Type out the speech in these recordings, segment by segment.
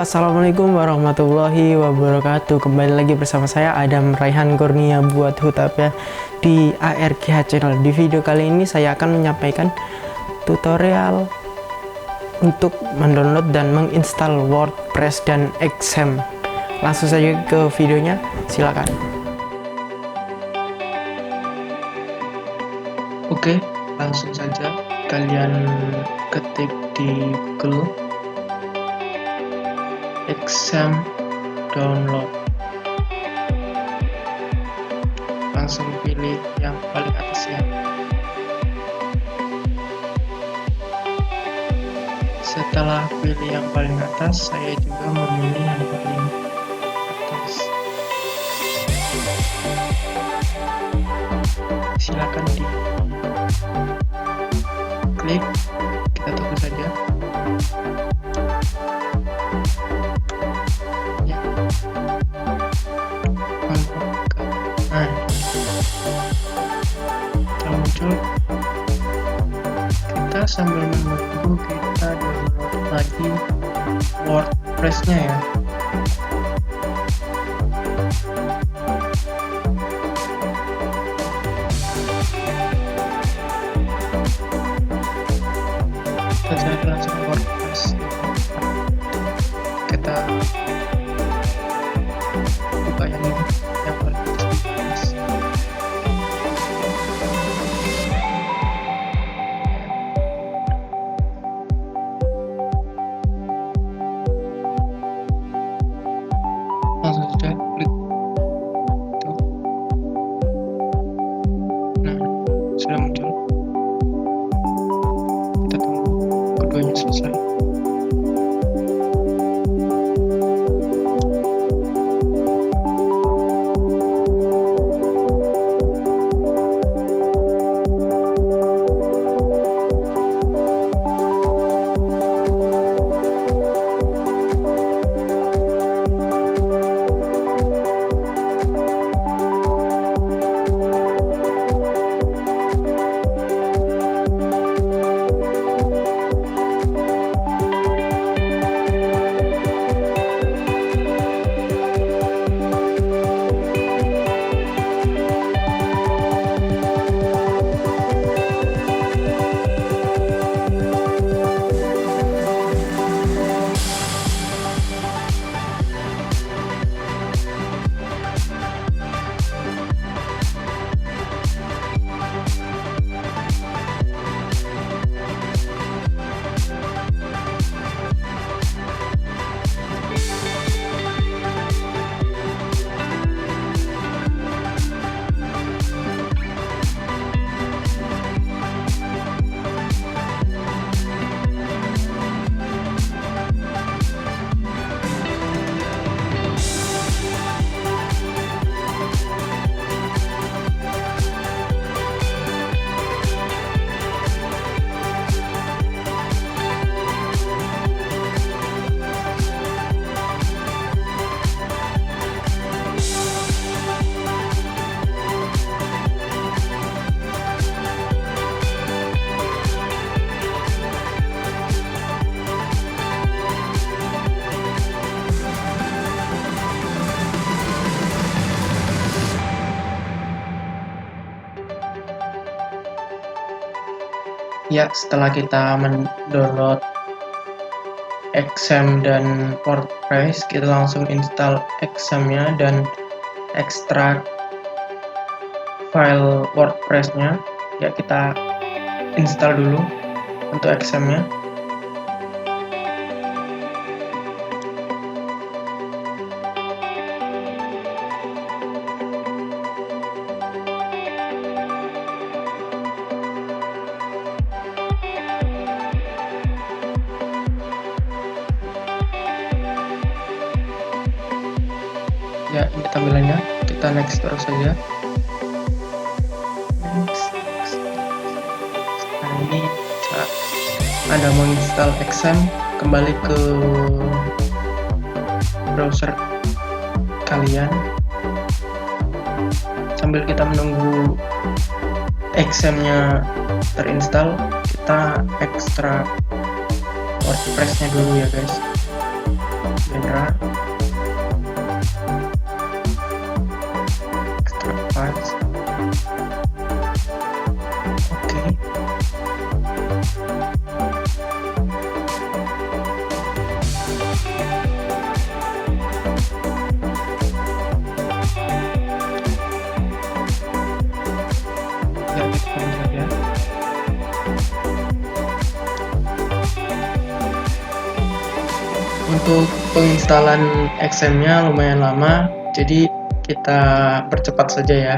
Assalamualaikum warahmatullahi wabarakatuh. Kembali lagi bersama saya Addam, Raihan, Qurniabuat, Hutapea di ARGH channel. Di video kali ini saya akan menyampaikan tutorial untuk mendownload dan menginstal Wordpress dan Xampp. Langsung saja ke videonya, silakan. Oke, langsung saja kalian ketik di Google Xampp download, langsung pilih yang paling atas ya. Setelah pilih yang paling atas, saya juga memilih yang paling atas. Silakan di klik, kita tunggu saja ya. Nah, kita muncul, kita sambil menunggu kita download lagi Wordpress-nya ya. Saya langsung Wordpress, kita buka yang ini, yang paling atas. Langsung saja klik itu. Nah, sudah muncul, kita tunggu keduanya selesai. Ya, setelah kita mendownload Xampp dan Wordpress, kita langsung install Xampp-nya dan ekstrak file Wordpress-nya. Ya, kita install dulu untuk Xampp-nya. Ya, ini tampilannya, kita next terus saja. Next. Nah, ini saat Anda menginstal Xampp, kembali ke browser kalian. Sambil kita menunggu Xampp-nya terinstall, kita ekstrak Wordpress-nya dulu ya guys. general, extra files. Oke. Ya, kita saja. Untuk penginstalan Xampp-nya lumayan lama, jadi kita percepat saja ya.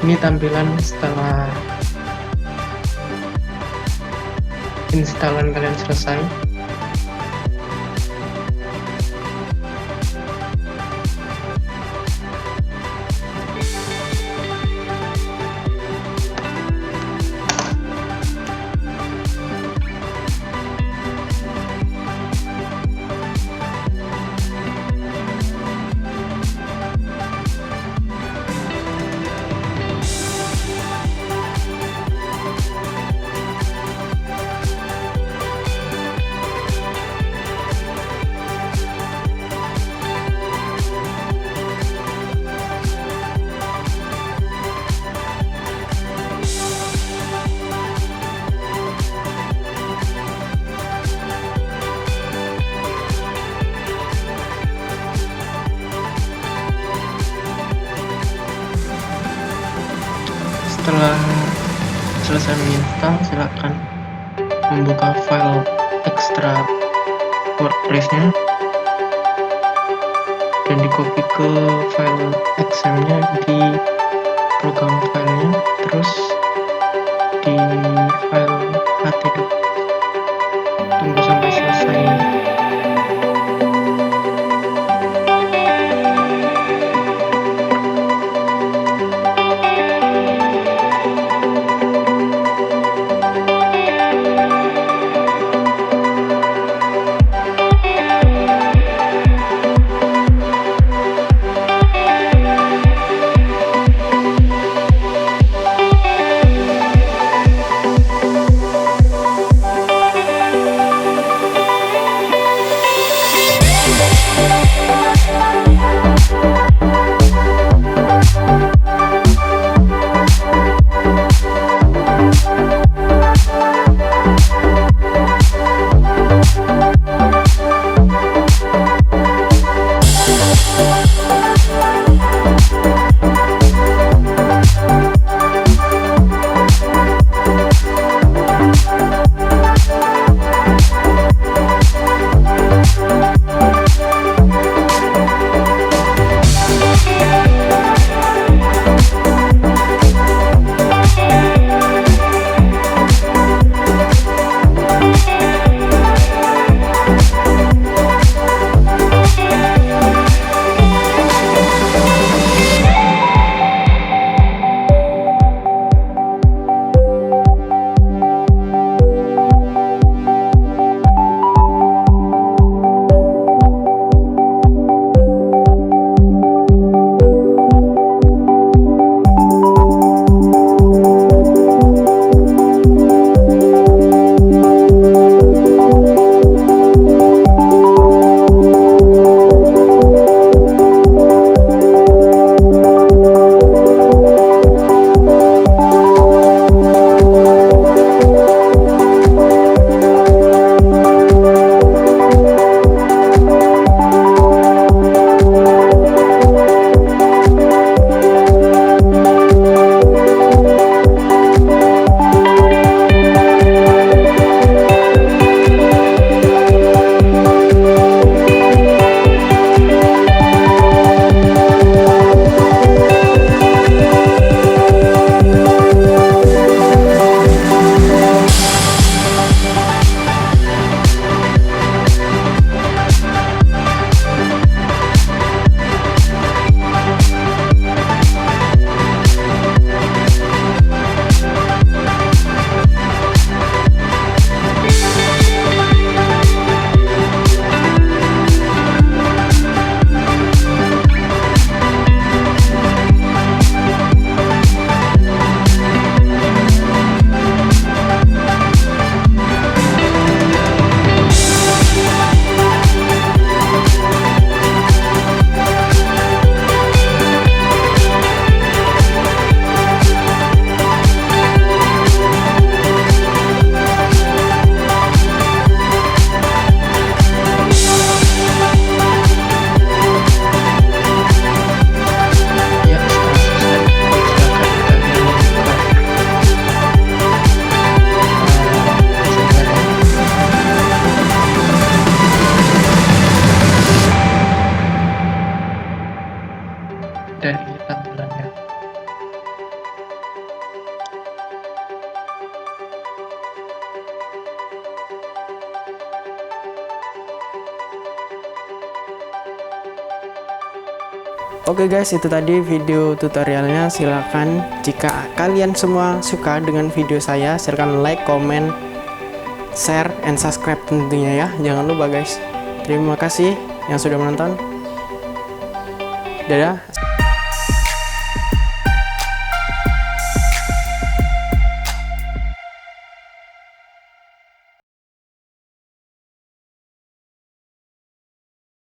Ini tampilan setelah instalan kalian selesai. Setelah selesai menginstal, silakan membuka file ekstra Wordpress-nya dan di copy ke file Xampp-nya di program filenya, terus di file ht.doc. Tunggu sampai selesai. dan ini tampilannya. Oke guys, itu tadi video tutorialnya. Silakan jika kalian semua suka dengan video saya, silahkan like, comment, share, and subscribe tentunya ya. Jangan lupa guys. Terima kasih yang sudah menonton. Dadah.